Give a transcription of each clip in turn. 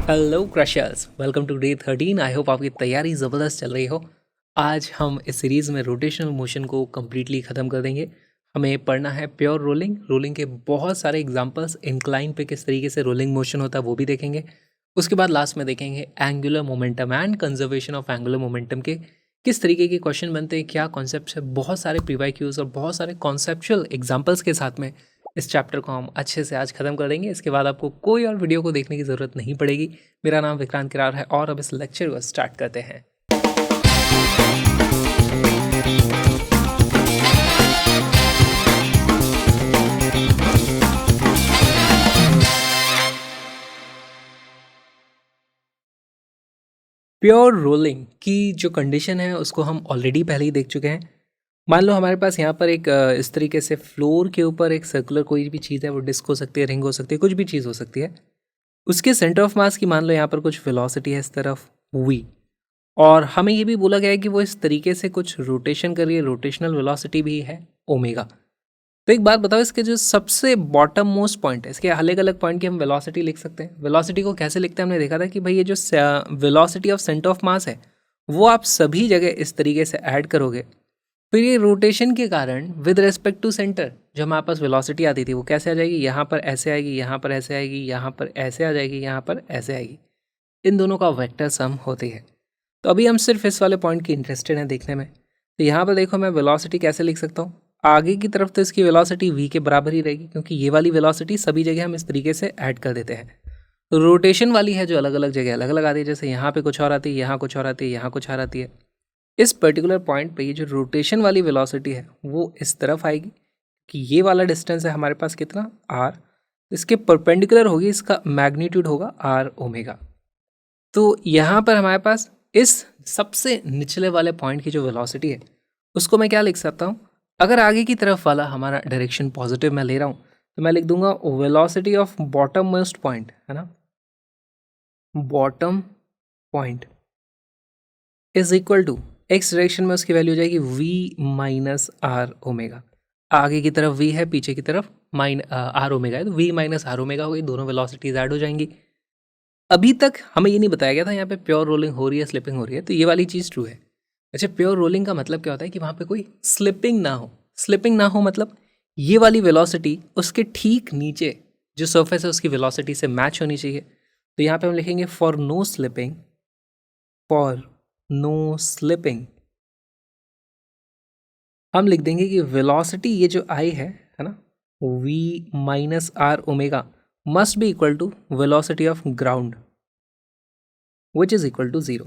Hello crushers, welcome to day 13। I hope आपकी तैयारी ज़बरदस्त चल रही हो। आज हम इस सीरीज़ में रोटेशनल मोशन को कम्प्लीटली ख़त्म कर देंगे। हमें पढ़ना है प्योर रोलिंग। रोलिंग के बहुत सारे एग्जांपल्स, इंक्लाइन पे किस तरीके से रोलिंग मोशन होता है वो भी देखेंगे। उसके बाद लास्ट में देखेंगे angular momentum and conservation of angular momentum के किस तरीके के क्वेश्चन बनते हैं, क्या कॉन्सेप्ट है। बहुत सारे प्रीवाईक्यूज और बहुत सारे कॉन्सेप्चुअल एग्जाम्पल्स के साथ में इस चैप्टर को हम अच्छे से आज खत्म कर देंगे। इसके बाद आपको कोई और वीडियो को देखने की ज़रूरत नहीं पड़ेगी। मेरा नाम विक्रांत किरार है और अब इस लेक्चर को स्टार्ट करते हैं। प्योर रोलिंग की जो कंडीशन है उसको हम ऑलरेडी पहले ही देख चुके हैं। मान लो हमारे पास यहाँ पर एक इस तरीके से फ्लोर के ऊपर एक सर्कुलर कोई भी चीज़ है, वो डिस्क हो सकती है, रिंग हो सकती है, कुछ भी चीज़ हो सकती है। उसके सेंटर ऑफ मास की मान लो यहाँ पर कुछ वेलोसिटी है इस तरफ v, और हमें ये भी बोला गया है कि वो इस तरीके से कुछ रोटेशन कर रही है, रोटेशनल वेलोसिटी भी है ओमेगा। तो एक बात बताओ, इसके जो सबसे बॉटम मोस्ट पॉइंट है, इसके अलग अलग पॉइंट की हम वेलोसिटी लिख सकते हैं। वेलोसिटी को कैसे लिखते हैं हमने देखा था कि भाई ये जो वेलोसिटी ऑफ सेंटर ऑफ मास है वो आप सभी जगह इस तरीके से ऐड करोगे, फिर ये रोटेशन के कारण विद रिस्पेक्ट टू सेंटर जो हमारे पास वेलोसिटी आती थी वो कैसे आ जाएगी, यहाँ पर ऐसे आएगी, यहाँ पर ऐसे आएगी, यहाँ पर ऐसे आ जाएगी, यहाँ पर ऐसे आएगी। इन दोनों का वेक्टर सम होती है। तो अभी हम सिर्फ इस वाले पॉइंट की इंटरेस्टेड हैं देखने में। तो यहाँ पर देखो, मैं वेलोसिटी कैसे लिख सकता हूँ। आगे की तरफ तो इसकी वेलोसिटी v के बराबर ही रहेगी, क्योंकि ये वाली वेलोसिटी सभी जगह हम इस तरीके से ऐड कर देते हैं। तो रोटेशन वाली है जो अलग अलग जगह अलग अलग आती है, जैसे यहाँ पे कुछ और आती है, यहाँ कुछ और आती है, यहाँ कुछ और आती है। इस पर्टिकुलर पॉइंट पे ये जो रोटेशन वाली वेलोसिटी है वो इस तरफ आएगी कि ये वाला डिस्टेंस है हमारे पास कितना r, इसके परपेंडिकुलर होगी, इसका मैग्नीट्यूड होगा r ओमेगा। तो यहाँ पर हमारे पास इस सबसे निचले वाले पॉइंट की जो वेलोसिटी है उसको मैं क्या लिख सकता हूँ। अगर आगे की तरफ वाला हमारा डायरेक्शन पॉजिटिव मैं ले रहा हूँ तो मैं लिख दूंगा velocity of bottom most point, है ना, bottom point is equal to X direction में उसकी वैल्यू हो जाएगी v माइनस आर ओमेगा। आगे की तरफ v है, पीछे की तरफ आर ओमेगा है, तो v माइनस आर ओमेगा हो गई, दोनों वेलोसिटीज ऐड हो जाएंगी। अभी तक हमें ये नहीं बताया गया था यहाँ पे प्योर रोलिंग हो रही है, स्लिपिंग हो रही है, तो ये वाली चीज़ ट्रू है। अच्छा, प्योर रोलिंग का मतलब क्या होता है कि वहाँ पे कोई स्लिपिंग ना हो। स्लिपिंग ना हो मतलब ये वाली वेलोसिटी उसके ठीक नीचे जो सरफेस है उसकी वेलोसिटी से मैच होनी चाहिए। तो यहाँ पे हम लिखेंगे for no slipping, for no slipping हम लिख देंगे कि वेलोसिटी ये जो आई है ना, v minus R omega must be equal to velocity of ground which is equal to 0।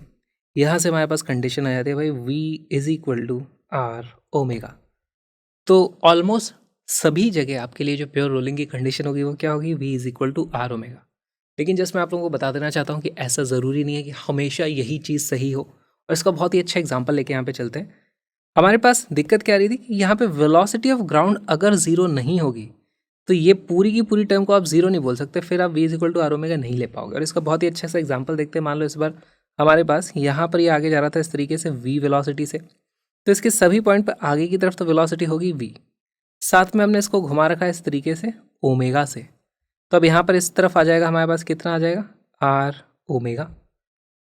यहाँ से हमारे पास कंडीशन आ जाती है भाई v is equal to R omega. तो ऑलमोस्ट सभी जगह आपके लिए जो प्योर रोलिंग की कंडीशन होगी वो क्या होगी, v is equal to R omega. लेकिन जस्ट मैं आप लोगों को बता देना चाहता हूँ कि ऐसा ज़रूरी नहीं है कि हमेशा यही चीज़ सही हो, और इसका बहुत ही अच्छा एग्जाम्पल लेके यहाँ पे चलते हैं। हमारे पास दिक्कत क्या आ रही थी कि यहाँ पे वेलोसिटी ऑफ ग्राउंड अगर 0 नहीं होगी तो ये पूरी की पूरी टर्म को आप 0 नहीं बोल सकते, फिर आप v is equal to R omega नहीं ले पाओगे। और इसका बहुत ही अच्छा सा एग्जाम्पल देखते हैं। मान लो इस बार हमारे पास यहाँ पर ये आगे जा रहा था इस तरीके से v वेलोसिटी से, तो इसके सभी पॉइंट पर आगे की तरफ तो वेलोसिटी होगी v, साथ में हमने इसको घुमा रखा है इस तरीके से ओमेगा से। तो अब यहाँ पर इस तरफ आ जाएगा हमारे पास कितना आ जाएगा, r ओमेगा।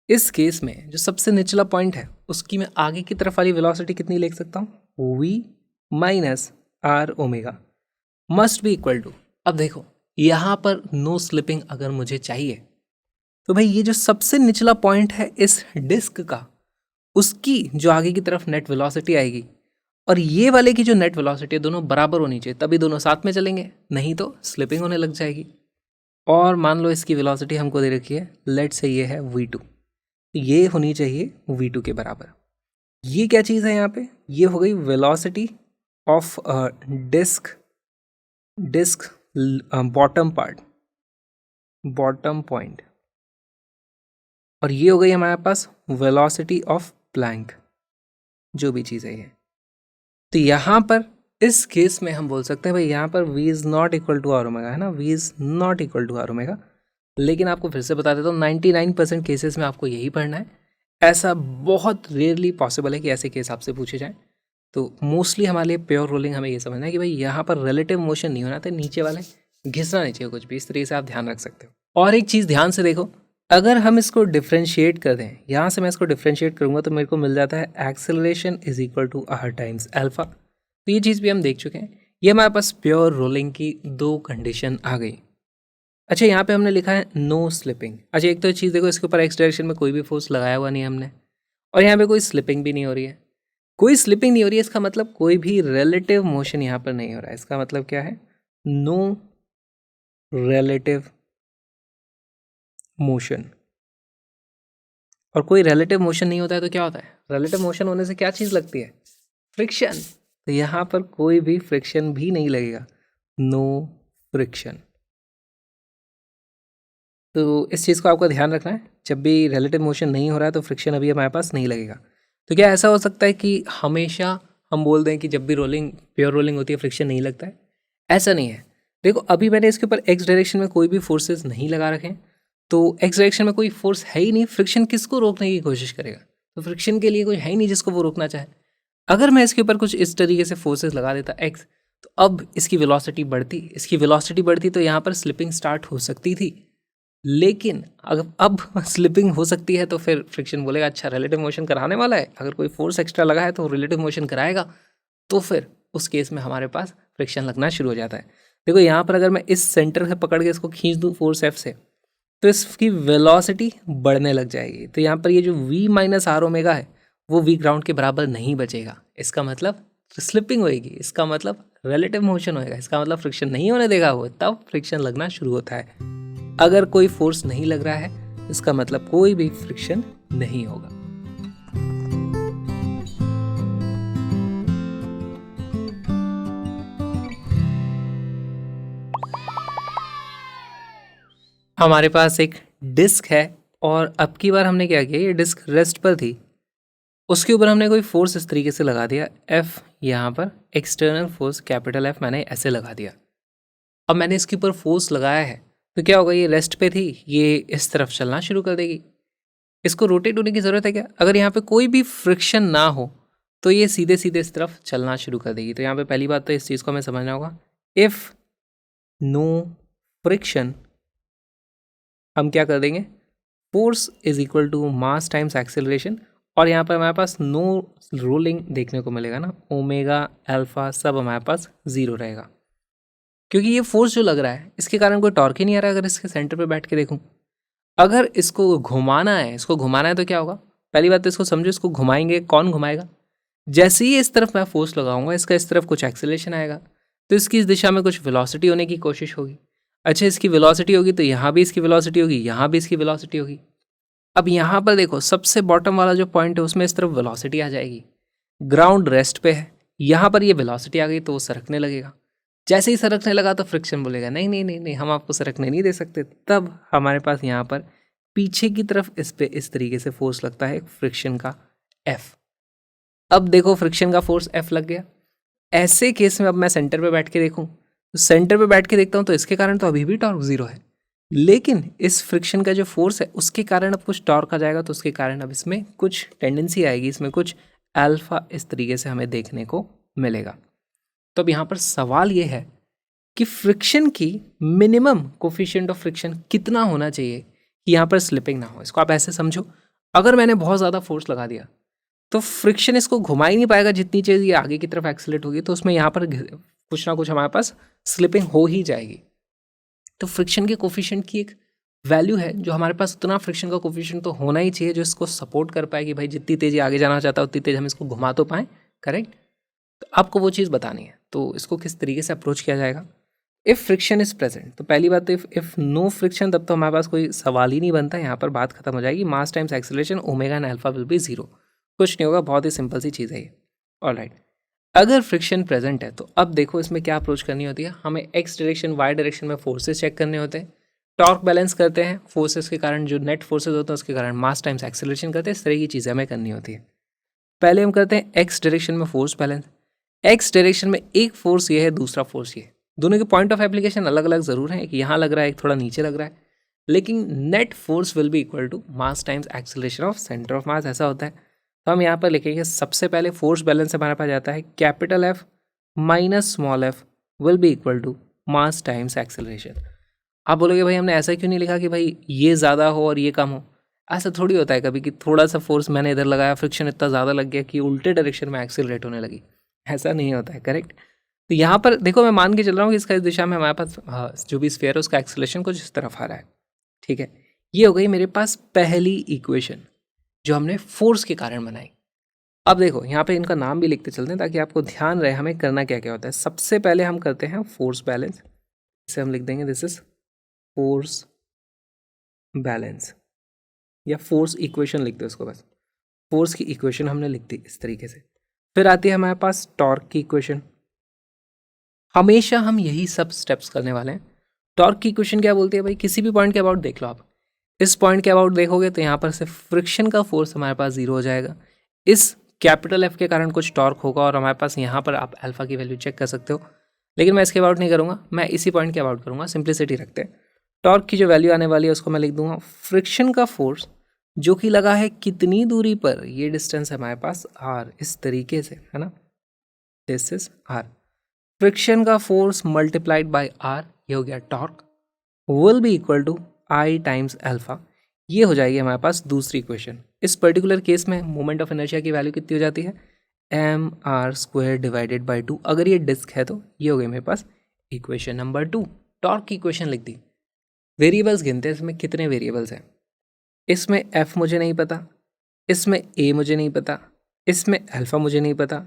इस केस में जो सबसे निचला पॉइंट है उसकी मैं आगे की तरफ वाली वेलोसिटी कितनी लिख सकता हूँ, v minus R omega must be equal to. अब देखो यहाँ पर नो स्लिपिंग अगर मुझे चाहिए तो भाई ये जो सबसे निचला पॉइंट है इस डिस्क का, उसकी जो आगे की तरफ नेट वेलोसिटी आएगी और ये वाले की जो नेट वेलोसिटी है दोनों बराबर होनी चाहिए, तभी दोनों साथ में चलेंगे, नहीं तो स्लिपिंग होने लग जाएगी। और मान लो इसकी वेलोसिटी हमको दे रखी है, लेट से ये है v2, ये होनी चाहिए v2 के बराबर। ये क्या चीज़ है यहाँ पे, ये हो गई velocity of disc bottom part, bottom point, और ये हो गई हमारे पास वेलोसिटी ऑफ प्लैंक, जो भी चीज़ है ये। तो यहाँ पर इस केस में हम बोल सकते हैं भाई यहाँ पर v is not equal to R omega, है ना, v is not equal to R omega. लेकिन आपको फिर से बता देता हूँ 99% केसेस में आपको यही पढ़ना है। ऐसा बहुत रेयरली पॉसिबल है कि ऐसे केस आपसे पूछे जाएं। तो मोस्टली हमारे लिए प्योर रोलिंग हमें ये समझना है कि भाई यहाँ पर रिलेटिव मोशन नहीं होना था, नीचे वाले घिसना नहीं चाहिए कुछ भी, इस तरीके से आप ध्यान रख सकते हो। और एक चीज़ ध्यान से देखो, अगर हम इसको डिफ्रेंशिएट कर दें, यहाँ से मैं इसको डिफ्रेंशिएट करूँगा तो मेरे को मिल जाता है acceleration is equal to R times alpha. तो ये चीज़ भी हम देख चुके हैं। ये हमारे पास प्योर रोलिंग की दो कंडीशन आ गई। अच्छा, यहाँ पे हमने लिखा है नो स्लिपिंग। अच्छा, एक तो चीज़ देखो, इसके ऊपर एक्स डायरेक्शन में कोई भी फोर्स लगाया हुआ नहीं है हमने, और यहाँ पे कोई स्लिपिंग भी नहीं हो रही है। कोई स्लिपिंग नहीं हो रही है, इसका मतलब कोई भी रिलेटिव मोशन यहाँ पर नहीं हो रहा है। इसका मतलब क्या है? No relative motion. और कोई रिलेटिव मोशन नहीं होता है तो क्या होता है? रिलेटिव मोशन होने से क्या चीज़ लगती है? फ्रिक्शन। तो यहाँ पर कोई भी फ्रिक्शन भी नहीं लगेगा, नो फ्रिक्शन। तो इस चीज़ को आपको ध्यान रखना है, जब भी रिलेटिव मोशन नहीं हो रहा है तो फ्रिक्शन अभी हमारे पास नहीं लगेगा। तो क्या ऐसा हो सकता है कि हमेशा हम बोल दें कि जब भी रोलिंग, प्योर रोलिंग होती है, फ्रिक्शन नहीं लगता है? ऐसा नहीं है। देखो, अभी मैंने इसके ऊपर एक्स डायरेक्शन में कोई भी फोर्सेस नहीं लगा रखे हैं, तो एक्स डायरेक्शन में कोई फोर्स है ही नहीं, फ्रिक्शन किसको रोकने की कोशिश करेगा? तो फ्रिक्शन के लिए कोई है ही नहीं जिसको वो रोकना चाहे। अगर मैं इसके ऊपर कुछ इस तरीके से फोर्सेस लगा देता एक्स, तो अब इसकी वेलोसिटी बढ़ती तो यहाँ पर स्लिपिंग स्टार्ट हो सकती थी। लेकिन अगर अब स्लिपिंग हो सकती है तो फिर फ्रिक्शन बोलेगा अच्छा रिलेटिव मोशन कराने वाला है, अगर कोई फोर्स एक्स्ट्रा लगा है तो रिलेटिव मोशन कराएगा, तो फिर उस केस में हमारे पास फ्रिक्शन लगना शुरू हो जाता है। देखो, यहाँ पर अगर मैं इस सेंटर से पकड़ के इसको खींच दूँ फोर्स एफ से, तो इसकी वेलोसिटी बढ़ने लग जाएगी। तो यहाँ पर ये जो v माइनस आर ओमेगा है वो v ग्राउंड के बराबर नहीं बचेगा। इसका मतलब स्लिपिंग होएगी, इसका मतलब रिलेटिव मोशन होएगा, इसका मतलब फ्रिक्शन नहीं होने देगा वो, तब फ्रिक्शन लगना शुरू होता है। अगर कोई फोर्स नहीं लग रहा है, इसका मतलब कोई भी फ्रिक्शन नहीं होगा। हमारे पास एक डिस्क है और अब की बार हमने क्या किया, ये डिस्क रेस्ट पर थी, उसके ऊपर हमने कोई फोर्स इस तरीके से लगा दिया एफ, यहाँ पर एक्सटर्नल फोर्स कैपिटल एफ मैंने ऐसे लगा दिया। अब मैंने इसके ऊपर फोर्स लगाया है तो क्या होगा, ये रेस्ट पे थी, ये इस तरफ चलना शुरू कर देगी। इसको रोटेट होने की ज़रूरत है क्या? अगर यहाँ पे कोई भी फ्रिक्शन ना हो तो ये सीधे सीधे इस तरफ चलना शुरू कर देगी। तो यहाँ पे पहली बात तो इस चीज़ को हमें समझना होगा, इफ़ नो फ्रिक्शन, हम क्या कर देंगे, force is equal to mass times acceleration, और यहाँ पर हमारे पास नो रोलिंग देखने को मिलेगा ना, ओमेगा अल्फा सब हमारे पास ज़ीरो रहेगा, क्योंकि ये फोर्स जो लग रहा है इसके कारण कोई टॉर्क ही नहीं आ रहा है। अगर इसके सेंटर पे बैठ के देखूँ, अगर इसको घुमाना है तो क्या होगा? पहली बात तो इसको समझो, इसको घुमाएंगे, कौन घुमाएगा? जैसे ही इस तरफ मैं फोर्स लगाऊंगा, इसका इस तरफ कुछ एक्सेलरेशन आएगा, तो इसकी इस दिशा में कुछ वेलोसिटी होने की कोशिश होगी। अच्छा, इसकी वेलोसिटी होगी तो यहाँ भी इसकी वेलोसिटी होगी, यहाँ भी इसकी वेलोसिटी होगी। अब यहाँ पर देखो, सबसे बॉटम वाला जो पॉइंट है उसमें इस तरफ वेलोसिटी आ जाएगी, ग्राउंड रेस्ट पे है, यहाँ पर ये वेलोसिटी आ गई तो वो सरकने लगेगा। जैसे ही सरकने लगा तो फ्रिक्शन बोलेगा नहीं नहीं नहीं नहीं, हम आपको सरकने नहीं दे सकते। तब हमारे पास यहाँ पर पीछे की तरफ इस पे इस तरीके से फोर्स लगता है फ्रिक्शन का एफ। अब देखो, फ्रिक्शन का फोर्स एफ लग गया। ऐसे केस में अब मैं सेंटर पे बैठ के देखूं, तो सेंटर पे बैठ के देखता हूं तो इसके कारण तो अभी भी टॉर्क जीरो है, लेकिन इस फ्रिक्शन का जो फोर्स है उसके कारण अब कुछ टॉर्क आ जाएगा, तो उसके कारण अब इसमें कुछ टेंडेंसी आएगी, इसमें कुछ अल्फा इस तरीके से हमें देखने को मिलेगा। तो अब यहाँ पर सवाल ये है कि फ्रिक्शन की मिनिमम कोफिशिएंट ऑफ फ्रिक्शन कितना होना चाहिए कि यहाँ पर स्लिपिंग ना हो। इसको आप ऐसे समझो, अगर मैंने बहुत ज़्यादा फोर्स लगा दिया तो फ्रिक्शन इसको घुमा ही नहीं पाएगा, जितनी चीज़ ये आगे की तरफ एक्सीलरेट होगी तो उसमें यहाँ पर कुछ ना कुछ हमारे पास स्लिपिंग हो ही जाएगी। तो फ्रिक्शन के कोफिशिएंट की एक वैल्यू है जो हमारे पास, उतना फ्रिक्शन का कोफिशिएंट तो होना ही चाहिए जो इसको सपोर्ट कर पाए कि भाई जितनी तेज़ी आगे जाना चाहता है उतनी तेज़ हम इसको घुमा तो पाएँ। करेक्ट? तो आपको वो चीज़ बतानी है, तो इसको किस तरीके से अप्रोच किया जाएगा। इफ़ फ्रिक्शन इज प्रेजेंट, तो पहली बात तो इफ़ नो फ्रिक्शन, तब तो हमारे पास कोई सवाल ही नहीं बनता, यहाँ पर बात खत्म हो जाएगी। मास times acceleration omega and alpha will be zero, कुछ नहीं होगा, बहुत ही सिंपल सी चीज़ है ये। ऑलराइट, अगर फ्रिक्शन प्रेजेंट है तो अब देखो इसमें क्या अप्रोच करनी होती है, हमें एक्स डायरेक्शन वाई डायरेक्शन में फोर्सेस चेक करने होते हैं, टॉर्क बैलेंस करते हैं, फोर्सेस के कारण जो नेट फोर्सेस होते हैं उसके कारण मास टाइम्स एक्सेलरेशन करते हैं, इस तरह की चीज़ें हमें करनी होती है। पहले हम करते हैं एक्स डायरेक्शन में फोर्स बैलेंस। एक्स डायरेक्शन में एक फोर्स ये है, दूसरा फोर्स ये है, दोनों के पॉइंट ऑफ एप्लीकेशन अलग अलग ज़रूर हैं, एक यहाँ लग रहा है, एक थोड़ा नीचे लग रहा है, लेकिन net force will be equal to mass times acceleration of centre of mass, ऐसा होता है। तो हम यहाँ पर लिखेंगे, सबसे पहले फोर्स बैलेंस हमारे पास जाता है capital F minus small F will be equal to mass times acceleration. आप बोलोगे भाई हमने ऐसा क्यों नहीं लिखा कि भाई ये ज़्यादा हो और ये कम हो। ऐसा थोड़ी होता है कभी कि थोड़ा सा फोर्स मैंने इधर लगाया, फ्रिक्शन इतना ज़्यादा लग गया कि उल्टे डायरेक्शन में एक्सीलरेट होने लगी। ऐसा नहीं होता है, करेक्ट। तो यहाँ पर देखो मैं मान के चल रहा हूँ कि इसका इस दिशा में हमारे पास जो भी स्फीयर है उसका एक्सेलरेशन कुछ इस तरफ आ रहा है, ठीक है। ये हो गई मेरे पास पहली इक्वेशन जो हमने फोर्स के कारण बनाई। अब देखो यहाँ पे इनका नाम भी लिखते चलते हैं ताकि आपको ध्यान रहे हमें करना क्या क्या होता है। सबसे पहले हम करते हैं फोर्स बैलेंस, इसे हम लिख देंगे दिस इज फोर्स बैलेंस, या फोर्स इक्वेशन लिख दो उसको, बस फोर्स की इक्वेशन हमने लिख दी इस तरीके से। फिर आती है हमारे पास टॉर्क की इक्वेशन। हमेशा हम यही सब स्टेप्स करने वाले हैं। टॉर्क की इक्वेशन क्या बोलती है भाई, किसी भी पॉइंट के अबाउट देख लो आप, इस पॉइंट के अबाउट देखोगे तो यहाँ पर से फ्रिक्शन का फोर्स हमारे पास जीरो हो जाएगा। इस कैपिटल एफ के कारण कुछ टॉर्क होगा और हमारे पास यहाँ पर आप अल्फा की वैल्यू चेक कर सकते हो, लेकिन मैं इसके अबाउट नहीं करूँगा, मैं इसी पॉइंट के अबाउट करूँगा, सिंप्लिसिटी रखते हैं। टॉर्क की जो वैल्यू आने वाली है उसको मैं लिख दूंगा फ्रिक्शन का फोर्स जो कि लगा है कितनी दूरी पर, ये डिस्टेंस है हमारे पास आर, इस तरीके से है ना, दिस इज आर। फ्रिक्शन का फोर्स मल्टीप्लाइड बाय आर, ये हो गया torque, will be equal to I times alpha. ये हो जाएगी हमारे पास दूसरी इक्वेशन। इस पर्टिकुलर केस में मोमेंट ऑफ इनर्शिया की वैल्यू कितनी हो जाती है, M R square divided by 2। अगर ये डिस्क है तो ये हो गई मेरे पास इक्वेशन नंबर 2। टॉर्क की इक्वेशन लिख दी। वेरिएबल्स गिनते हैं, इसमें कितने वेरिएबल्स हैं। इसमें एफ मुझे नहीं पता, इसमें ए मुझे नहीं पता, इसमें अल्फा मुझे नहीं पता,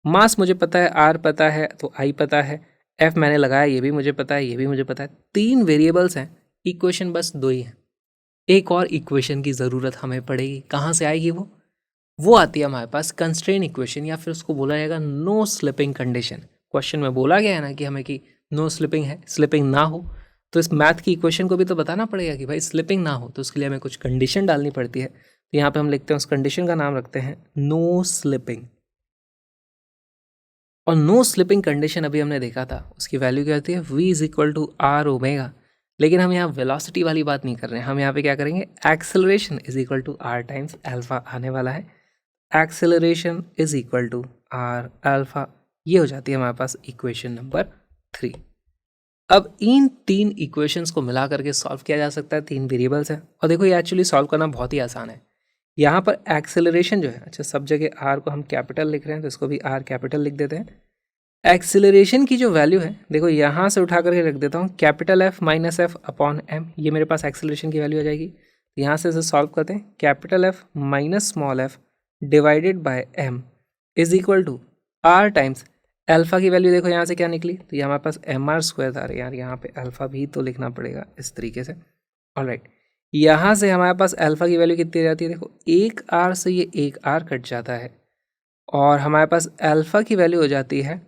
मास मुझे पता है, आर पता है तो आई पता है, एफ मैंने लगाया ये भी मुझे पता है, ये भी मुझे पता है। 3 वेरिएबल्स हैं, इक्वेशन बस 2 ही है। एक और इक्वेशन की ज़रूरत हमें पड़ेगी, कहाँ से आएगी वो आती है हमारे पास कंस्ट्रेन इक्वेशन, या फिर उसको बोला जाएगा नो स्लिपिंग कंडीशन। क्वेश्चन में बोला गया है ना कि हमें कि नो स्लिपिंग है, स्लिपिंग ना हो, तो इस मैथ की इक्वेशन को भी तो बताना पड़ेगा कि भाई स्लिपिंग ना हो, तो उसके लिए हमें कुछ कंडीशन डालनी पड़ती है। तो यहाँ पे हम लिखते हैं, उस कंडीशन का नाम रखते हैं नो स्लिपिंग। और नो स्लिपिंग कंडीशन अभी हमने देखा था, उसकी वैल्यू क्या होती है, v is equal to R omega. लेकिन हम यहाँ वेलोसिटी वाली बात नहीं कर रहे हैं, हम यहाँ पे क्या करेंगे, acceleration is equal to R times alpha आने वाला है। Acceleration is equal to R alpha, ये हो जाती है हमारे पास इक्वेशन नंबर 3। अब इन 3 इक्वेशंस को मिला करके सॉल्व किया जा सकता है, 3 वेरिएबल्स हैं और देखो ये एक्चुअली सॉल्व करना बहुत ही आसान है। यहाँ पर एक्सेलरेशन जो है, अच्छा सब जगह आर को हम कैपिटल लिख रहे हैं तो इसको भी आर कैपिटल लिख देते हैं। एक्सेलरेशन की जो वैल्यू है देखो यहाँ से उठा करके रख देता हूँ, capital F minus F upon M, ये मेरे पास एक्सेलरेशन की वैल्यू आ जाएगी। यहाँ से इसे सॉल्व करते हैं, capital F minus small F divided by M is equal to R times alpha की वैल्यू देखो यहाँ से क्या निकली, तो ये हमारे पास एम आर स्क्वायर था। यार यहाँ पे अल्फा भी तो लिखना पड़ेगा इस तरीके से, ऑलराइट। यहाँ से हमारे पास अल्फा की वैल्यू कितनी जाती है, देखो एक आर से ये एक आर कट जाता है और हमारे पास अल्फा की वैल्यू हो जाती है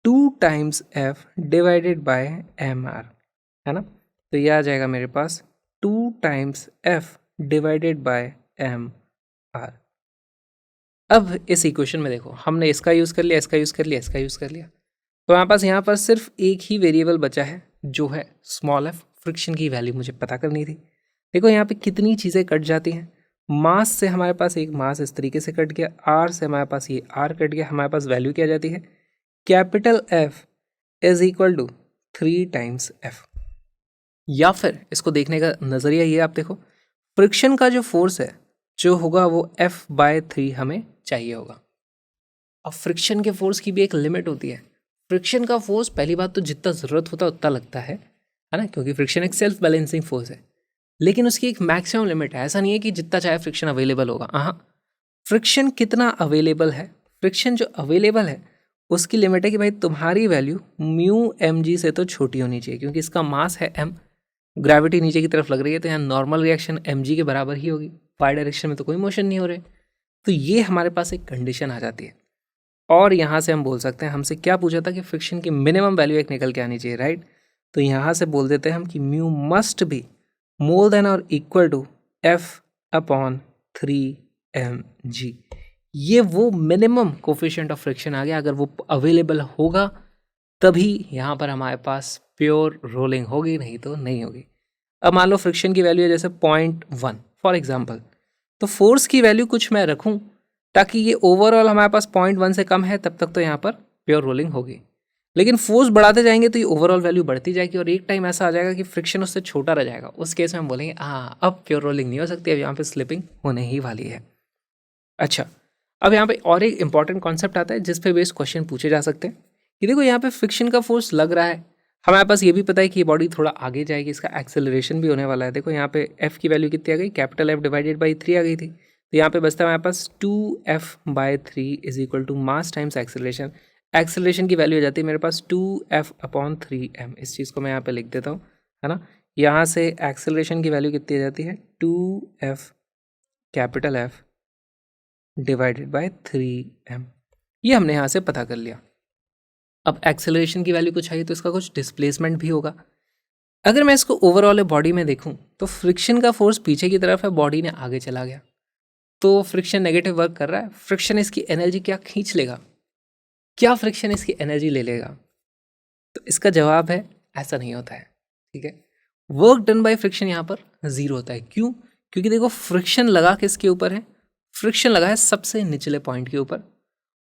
2 times F divided by M R, है ना। तो ये आ जाएगा मेरे पास 2 times F divided by M R. अब इस इक्वेशन में देखो हमने इसका यूज़ कर लिया, इसका यूज़ कर लिया, इसका यूज़ कर लिया, तो हमारे पास यहाँ पर सिर्फ एक ही वेरिएबल बचा है जो है स्मॉल एफ। फ्रिक्शन की वैल्यू मुझे पता करनी थी। देखो यहाँ पे कितनी चीज़ें कट जाती हैं, मास से हमारे पास एक मास इस तरीके से कट गया, आर से हमारे पास ये आर कट गया, हमारे पास वैल्यू क्या जाती है, capital F is equal to 3 times F. या फिर इसको देखने का नज़रिया ये आप देखो, फ्रिक्शन का जो फोर्स है जो होगा वो एफ बाय 3 हमें चाहिए होगा। अब फ्रिक्शन के फोर्स की भी एक लिमिट होती है। फ्रिक्शन का फोर्स पहली बात तो जितना ज़रूरत होता है उतना लगता है ना, क्योंकि फ्रिक्शन एक सेल्फ बैलेंसिंग फोर्स है, लेकिन उसकी एक मैक्सिमम लिमिट है। ऐसा नहीं है कि जितना चाहे फ्रिक्शन अवेलेबल होगा, हाँ। फ्रिक्शन कितना अवेलेबल है, फ्रिक्शन जो अवेलेबल है उसकी लिमिट है कि भाई तुम्हारी वैल्यू म्यू एम जी से तो छोटी होनी चाहिए, क्योंकि इसका मास है एम, ग्रेविटी नीचे की तरफ लग रही है, तो यहाँ नॉर्मल रिएक्शन एम जी के बराबर ही होगी, वाई डायरेक्शन में तो कोई मोशन नहीं हो रहे। तो ये हमारे पास एक कंडीशन आ जाती है और यहाँ से हम बोल सकते हैं, हमसे क्या पूछा था कि फ्रिक्शन की मिनिमम वैल्यू एक निकल के आनी चाहिए, राइट। तो यहाँ से बोल देते हैं हम कि mu must be more than और equal to F upon 3mg। ये वो मिनिमम कोफिशिएंट ऑफ फ्रिक्शन आ गया, अगर वो अवेलेबल होगा तभी यहाँ पर हमारे पास प्योर रोलिंग होगी, नहीं तो नहीं होगी। अब मान लो फ्रिक्शन की वैल्यू है जैसे 0.1 फॉर एग्जांपल, तो फोर्स की वैल्यू कुछ मैं रखूँ ताकि ये ओवरऑल हमारे पास 0.1 से कम है, तब तक तो यहाँ पर प्योर रोलिंग होगी। लेकिन फोर्स बढ़ाते जाएंगे तो ये ओवरऑल वैल्यू बढ़ती जाएगी और एक टाइम ऐसा आ जाएगा कि फ्रिक्शन उससे छोटा रह जाएगा। उस केस में हम बोलेंगे हाँ अब प्योर रोलिंग नहीं हो सकती, अब यहाँ पे स्लिपिंग होने ही वाली है। अच्छा, अब यहाँ पे और एक इंपॉर्टेंट कॉन्सेप्ट आता है जिस पे बेस्ड क्वेश्चन पूछे जा सकते हैं कि देखो यहाँ पे फ्रिक्शन का फोर्स लग रहा है, हमारे पास ये भी पता है कि ये बॉडी थोड़ा आगे जाएगी, इसका एक्सेलरेशन भी होने वाला है। देखो यहाँ पे एफ की वैल्यू कितनी आ गई, कैपिटल एफ डिवाइडेड बाई 3 आ गई थी, तो यहाँ पे बचता है हमारे पास 2f/3 is equal to mass times acceleration. Acceleration की वैल्यू हो जाती है मेरे पास 2f/3m। इस चीज़ को मैं यहाँ पे लिख देता हूँ, है ना। यहाँ से एक्सेलरेशन की वैल्यू कितनी आ जाती है 2f capital F divided bye 3m। ये हमने यहाँ से पता कर लिया। अब एक्सेलरेशन की वैल्यू कुछ आई तो इसका कुछ डिस्प्लेसमेंट भी होगा। अगर मैं इसको ओवरऑल बॉडी में देखूं तो फ्रिक्शन का फोर्स पीछे की तरफ है, बॉडी ने आगे चला गया, तो फ्रिक्शन नेगेटिव वर्क कर रहा है। फ्रिक्शन इसकी एनर्जी क्या खींच लेगा, क्या फ्रिक्शन इसकी एनर्जी ले लेगा? तो इसका जवाब है ऐसा नहीं होता है, ठीक है। वर्क डन बाय फ्रिक्शन यहाँ पर 0 होता है। क्यों? क्योंकि देखो फ्रिक्शन लगा किसके ऊपर है, फ्रिक्शन लगा है सबसे निचले पॉइंट के ऊपर,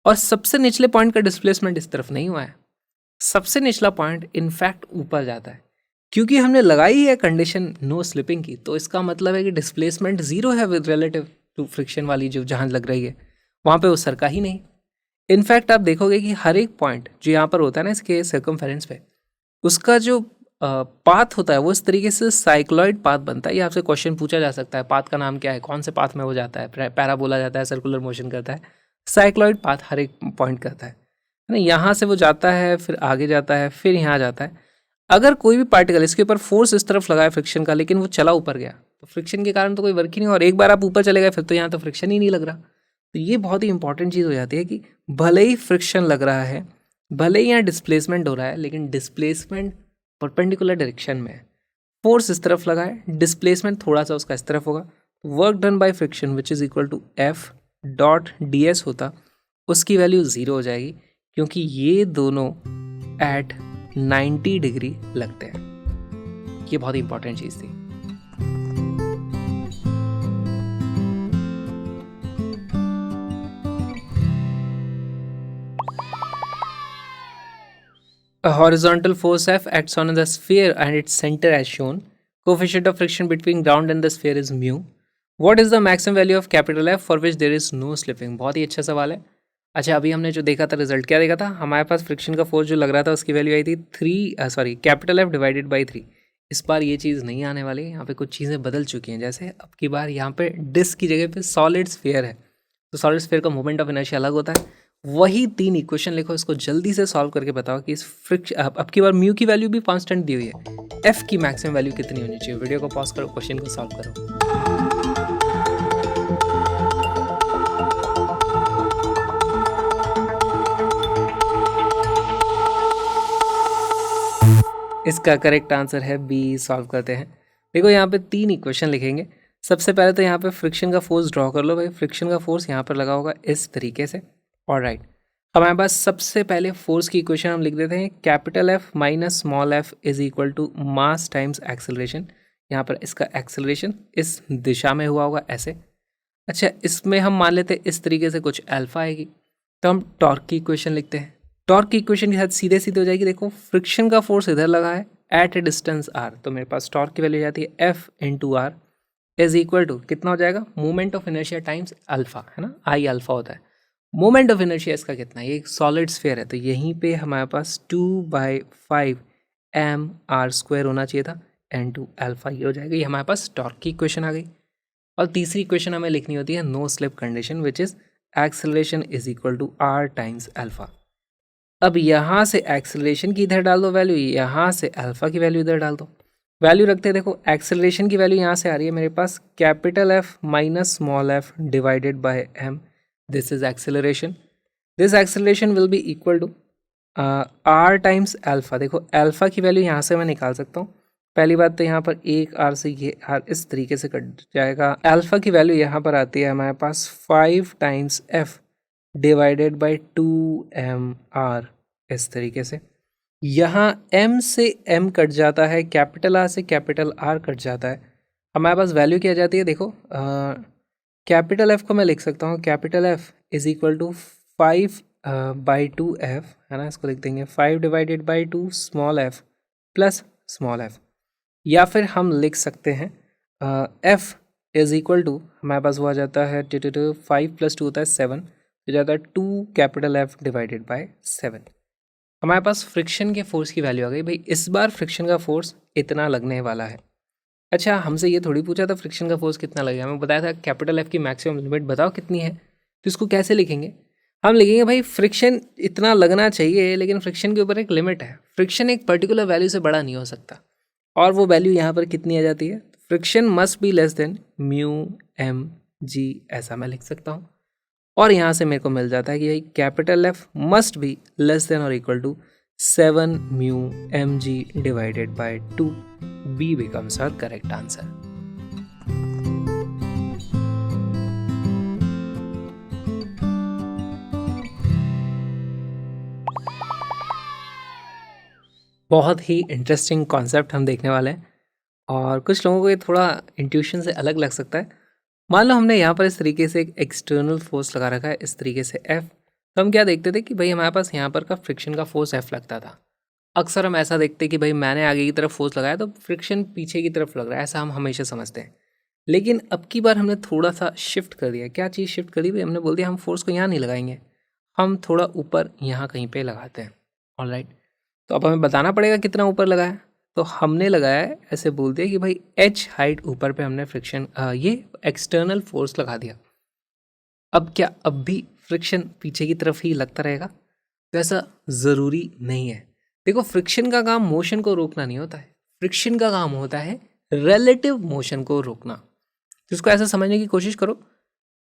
और सबसे निचले पॉइंट का डिस्प्लेसमेंट इस तरफ नहीं हुआ है, सबसे निचला पॉइंट इनफैक्ट ऊपर जाता है। क्योंकि हमने लगाई है कंडीशन नो स्लिपिंग की, तो इसका मतलब है कि डिस्प्लेसमेंट 0 है विद रिलेटिव टू फ्रिक्शन वाली जो जहाँ लग रही है वहाँ पे वो सरका ही नहीं। इनफैक्ट आप देखोगे कि हर एक पॉइंट जो यहाँ पर होता है ना इसके सर्कमफेरेंस पे, उसका जो पाथ होता है वो इस तरीके से साइक्लॉइड पाथ बनता है। ये आपसे क्वेश्चन पूछा जा सकता है, पाथ का नाम क्या है, कौन से पाथ में वो जाता है, पैराबोला जाता है, सर्कुलर मोशन करता है, साइक्लॉइड पाथ हर एक पॉइंट करता है ना। यहाँ से वो जाता है, फिर आगे जाता है, फिर यहाँ जाता है। अगर कोई भी पार्टिकल इसके ऊपर फोर्स इस तरफ लगा है फ्रिक्शन का, लेकिन वो चला ऊपर गया, तो फ्रिक्शन के कारण तो कोई वर्क ही नहीं, और एक बार आप ऊपर चले गए फिर तो यहाँ तो फ्रिक्शन ही नहीं लग रहा। तो ये बहुत ही इंपॉर्टेंट चीज़ हो जाती है कि भले ही फ्रिक्शन लग रहा है, भले ही यहाँ डिस्प्लेसमेंट हो रहा है, लेकिन डिस्प्लेसमेंट परपेंडिकुलर डायरेक्शन में है। फोर्स इस तरफ लगा है, डिस्प्लेसमेंट थोड़ा सा उसका इस तरफ होगा। Work done by friction which is equal to F dot D S होता, उसकी वैल्यू 0 हो जाएगी, क्योंकि ये दोनों एट 90 डिग्री लगते हैं। ये बहुत ही इंपॉर्टेंट चीज़ थी। A horizontal force F acts on the sphere and its center as shown. Coefficient of friction between ground and the sphere is mu. What is the maximum value of capital F for which there is no slipping? बहुत ही अच्छा सवाल है। अच्छा, अभी हमने जो देखा था रिजल्ट क्या देखा था, हमारे पास फ्रिक्शन का फोर्स जो लग रहा था उसकी वैल्यू आई थी कैपिटल F डिवाइडेड बाई 3। इस बार ये चीज़ नहीं आने वाली, यहाँ पे कुछ चीज़ें बदल चुकी हैं। जैसे अब की बार यहाँ पे डिस्क की जगह पे सॉलिड स्फीयर है, तो सॉलिड स्फीयर का मोमेंट ऑफ इनर्शिया अलग होता है। वही 3 इक्वेशन लिखो, इसको जल्दी से सॉल्व करके बताओ कि इस फ्रिक्शन अब की बार म्यू की वैल्यू भी कांस्टेंट दी हुई है, एफ की मैक्सिमम वैल्यू कितनी होनी चाहिए। वीडियो को पॉज करो, क्वेश्चन को सॉल्व करो। इसका करेक्ट आंसर है बी। सॉल्व करते हैं। देखो यहाँ पे 3 इक्वेशन लिखेंगे। सबसे पहले तो यहाँ पे फ्रिक्शन का फोर्स ड्रॉ कर लो भाई। फ्रिक्शन का फोर्स यहाँ पर लगा होगा इस तरीके से, ऑलराइट। हमारे पास सबसे पहले फोर्स की इक्वेशन हम लिख देते हैं, capital F minus small F is equal to mass times acceleration. यहाँ पर इसका एक्सेलरेशन इस दिशा में हुआ होगा ऐसे। अच्छा, इसमें हम मान लेते हैं इस तरीके से कुछ अल्फा आएगी, तो हम टॉर्क की इक्वेशन लिखते हैं। टॉर्क की इक्वेशन के साथ सीधे सीधे हो जाएगी। देखो फ्रिक्शन का फोर्स इधर लगा है एट ए डिस्टेंस आर, तो मेरे पास टॉर्क की वैल्यू जाती है F into R is equal to कितना हो जाएगा, moment of inertia times alpha, है ना, आई अल्फा होता है। मोमेंट ऑफ इनर्शिया इसका कितना है, ये एक सॉलिड स्फीयर है, तो यहीं पे हमारे पास 2/5 mr² होना चाहिए था, n2 अल्फा, ये हो जाएगा। ये हमारे पास टॉर्क की इक्वेशन आ गई। और तीसरी इक्वेशन हमें लिखनी होती है no slip condition which is acceleration is equal to r times alpha. अब यहाँ से एक्सेलरेशन की इधर डाल दो वैल्यू, यहाँ से अल्फा की वैल्यू इधर डाल दो। वैल्यू रखते हैं, देखो एक्सेलरेशन की वैल्यू यहाँ से आ रही है मेरे पास capital F minus small F divided by M. This is acceleration. This acceleration will be equal to R times alpha. देखो अल्फा की वैल्यू यहाँ से मैं निकाल सकता हूँ। पहली बात तो यहाँ पर एक आर से ये आर इस तरीके से कट जाएगा। अल्फा की वैल्यू यहाँ पर आती है हमारे पास 5 times F divided by 2mr, इस तरीके से। यहाँ m से m कट जाता है, कैपिटल आर से कैपिटल आर कट जाता है। हमारे पास वैल्यू क्या जाती है, देखो कैपिटल एफ को मैं लिख सकता हूँ, capital F is equal to 5 by 2f, है ना, इसको लिख देंगे 5 divided by 2 small F plus small F, या फिर हम लिख सकते हैं f इज इक्वल टू, हमारे पास वो आ जाता है 5 + 2 होता है 7, तो जाता है 2 कैपिटल F डिवाइडेड बाय 7। हमारे पास फ्रिक्शन के फोर्स की वैल्यू आ गई भाई। इस बार फ्रिक्शन का फोर्स इतना लगने वाला है। अच्छा, हमसे ये थोड़ी पूछा था फ्रिक्शन का फोर्स कितना लगेगा, हमें बताया था कैपिटल F की मैक्सिमम लिमिट बताओ कितनी है। तो इसको कैसे लिखेंगे, हम लिखेंगे भाई फ्रिक्शन इतना लगना चाहिए, लेकिन फ्रिक्शन के ऊपर एक लिमिट है, फ्रिक्शन एक पर्टिकुलर वैल्यू से बड़ा नहीं हो सकता, और वो वैल्यू यहाँ पर कितनी आ जाती है, friction must be less than mu M G, ऐसा मैं लिख सकता हूँ। और यहाँ से मेरे को मिल जाता है कि भाई capital F must be less than और equal to 7 mu M G divided by 2, B becomes our correct answer. बहुत ही इंटरेस्टिंग कॉन्सेप्ट हम देखने वाले हैं, और कुछ लोगों को ये थोड़ा इंट्यूशन से अलग लग सकता है। मान लो हमने यहाँ पर इस तरीके से एक एक्सटर्नल फोर्स लगा रखा है, इस तरीके से F, तो हम क्या देखते थे कि भाई हमारे पास यहाँ पर का फ्रिक्शन का फोर्स F लगता था। अक्सर हम ऐसा देखते हैं कि भाई मैंने आगे की तरफ फोर्स लगाया तो फ्रिक्शन पीछे की तरफ लग रहा है, ऐसा हम हमेशा समझते हैं। लेकिन अब की बार हमने थोड़ा सा शिफ्ट कर दिया। क्या चीज़ शिफ्ट कर दी भाई, हमने बोल दिया हम फोर्स को यहाँ नहीं लगाएंगे, हम थोड़ा ऊपर यहाँ कहीं पे लगाते हैं। ऑलराइट, तो अब हमें बताना पड़ेगा कितना ऊपर लगाया। तो हमने लगाया है, ऐसे बोल दिया कि भाई h हाइट ऊपर पे हमने फ्रिक्शन ये एक्सटर्नल फोर्स लगा दिया। अब क्या अब भी फ्रिक्शन पीछे की तरफ ही लगता रहेगा, तो ऐसा ज़रूरी नहीं है। देखो, फ्रिक्शन का काम मोशन को रोकना नहीं होता है, फ्रिक्शन का काम होता है रिलेटिव मोशन को रोकना। तो इसको ऐसा समझने की कोशिश करो,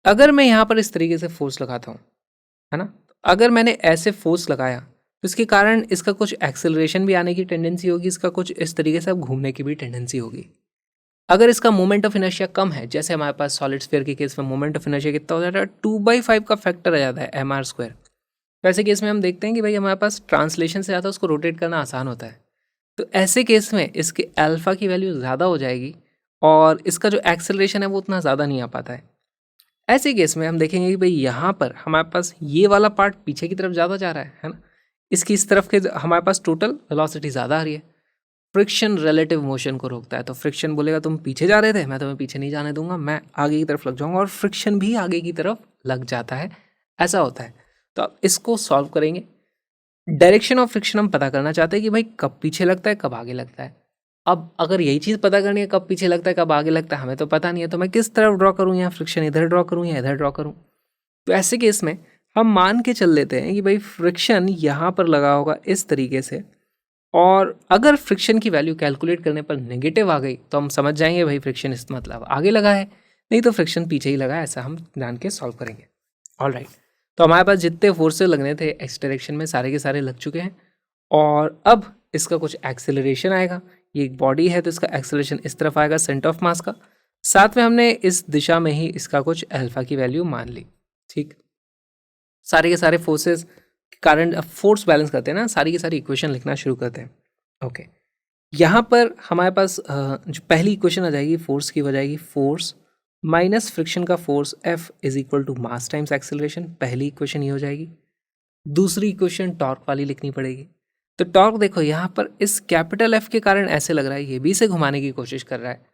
अगर मैं यहाँ पर इस तरीके से फोर्स लगाता हूँ, है ना, अगर मैंने ऐसे फोर्स लगाया तो इसके कारण इसका कुछ एक्सेलरेशन भी आने की टेंडेंसी होगी, इसका कुछ इस तरीके से अब घूमने की भी टेंडेंसी होगी। अगर इसका मोमेंट ऑफ इनर्शिया कम है, जैसे हमारे पास सॉलिड स्फीयर के केस में मोमेंट ऑफ इनर्शिया कितना हो जाता है, 2/5 का फैक्टर आ जाता है mr²। वैसे केस में हम देखते हैं कि भाई हमारे पास ट्रांसलेशन से ज़्यादा उसको रोटेट करना आसान होता है, तो ऐसे केस में इसके अल्फा की वैल्यू ज़्यादा हो जाएगी और इसका जो एक्सेलरेशन है वो उतना ज़्यादा नहीं आ पाता है। ऐसे केस में हम देखेंगे कि भाई यहाँ पर हमारे पास ये वाला पार्ट पीछे की तरफ ज़्यादा जा रहा है ना, इसकी इस तरफ के हमारे पास टोटल वेलोसिटी ज़्यादा आ रही है। फ्रिक्शन रिलेटिव मोशन को रोकता है, तो फ्रिक्शन बोलेगा तुम पीछे जा रहे थे, मैं तुम्हें पीछे नहीं जाने दूंगा, मैं आगे की तरफ लग जाऊंगा, और फ्रिक्शन भी आगे की तरफ लग जाता है, ऐसा होता है। तो अब इसको सॉल्व करेंगे। डायरेक्शन ऑफ फ्रिक्शन हम पता करना चाहते हैं कि भाई कब पीछे लगता है कब आगे लगता है। अब अगर यही चीज़ पता करनी है कब पीछे लगता है कब आगे लगता है, हमें तो पता नहीं है, तो मैं किस तरफ ड्रॉ करूँ, या फ्रिक्शन इधर ड्रॉ करूँ या इधर ड्रॉ करूँ। तो ऐसे केस में हम मान के चल लेते हैं कि भाई फ्रिक्शन यहाँ पर लगा होगा इस तरीके से, और अगर फ्रिक्शन की वैल्यू कैलकुलेट करने पर नेगेटिव आ गई तो हम समझ जाएंगे भाई फ्रिक्शन इस मतलब आगे लगा है, नहीं तो फ्रिक्शन पीछे ही लगा है, ऐसा हम जान के सॉल्व करेंगे। ऑलराइट, तो हमारे पास जितने फोर्सेस लगने थे एक्स डायरेक्शन में सारे के सारे लग चुके हैं, और अब इसका कुछ एक्सेलरेशन आएगा। ये एक बॉडी है तो इसका एक्सेलरेशन इस तरफ आएगा सेंटर ऑफ मास का, साथ में हमने इस दिशा में ही इसका कुछ अल्फा की वैल्यू मान ली। ठीक, सारे के सारे फोर्सेस के कारण फोर्स बैलेंस करते हैं ना, सारी की सारी इक्वेशन लिखना शुरू करते हैं। ओके, यहाँ पर हमारे पास जो पहली इक्वेशन आ जाएगी फोर्स की, हो जाएगी फोर्स माइनस फ्रिक्शन का force F is equal to mass times acceleration. पहली इक्वेशन ये हो जाएगी। दूसरी इक्वेशन टॉर्क वाली लिखनी पड़ेगी। तो टॉर्क देखो यहाँ पर इस कैपिटल F के कारण ऐसे लग रहा है, ये भी इसे घुमाने की कोशिश कर रहा है।